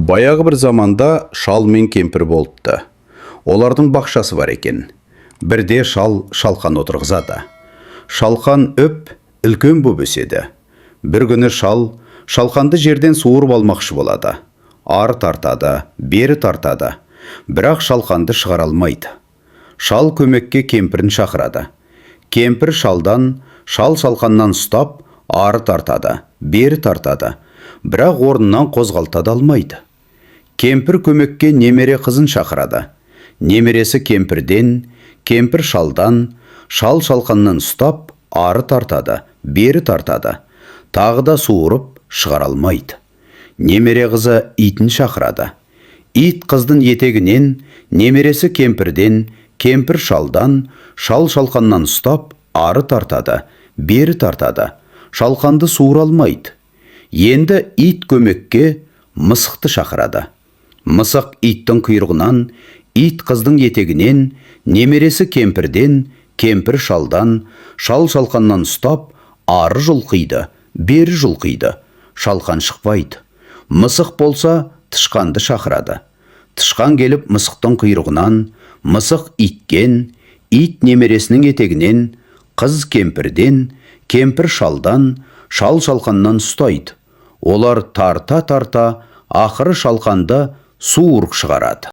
Баяғы бір заманда шал мен кемпір болыпты. Олардың бақшасы бар екен. Бірде шал шалқан отырғызады. Шалқан өп, үлкен боп өседі. Бір күні шал шалқанды жерден суырып алмақшы болады. Ары тартады, бері тартады. Бірақ шалқанды шығара алмайды. Шал көмекке кемпірін шақырады. Кемпір шалдан, шал шалқаннан ұстап, ары тартады, бері тартады. Бірақ орнынан қозғалта алмайды. Кемпір көмекке немере қызын шақырады. Немересі кемпірден, кемпір шалдан, шал шалқаннан ұстап, ары тартады, бері тартады. Тағы да суырып шығара алмайды. Немере қызы итін шақырады. Ит қыздың етегінен, немересі кемпірден, кемпір шалдан, шал шалқаннан ұстап, ары тартады, бері тартады. Шалқанды суыра алмайды. Енді ит көмекке мысықты шақырады. Мысық иттің құйрығынан, ит қыздың етегінен, немересі кемпірден, кемпір шалдан, шал шалқаннан ұстап, ары жұлқиды, бері жұлқиды. Шалқан шықпайды. Мысық болса, тышқанды шақырады. Тышқан келіп мысықтың құйрығынан, мысық иткен, ит немересінің етегінен, қыз кемпірден, кемпір шалдан, шал шалқаннан ұстайды. Олар тарта-тарта, ақыры шалқанды суырып шығарады.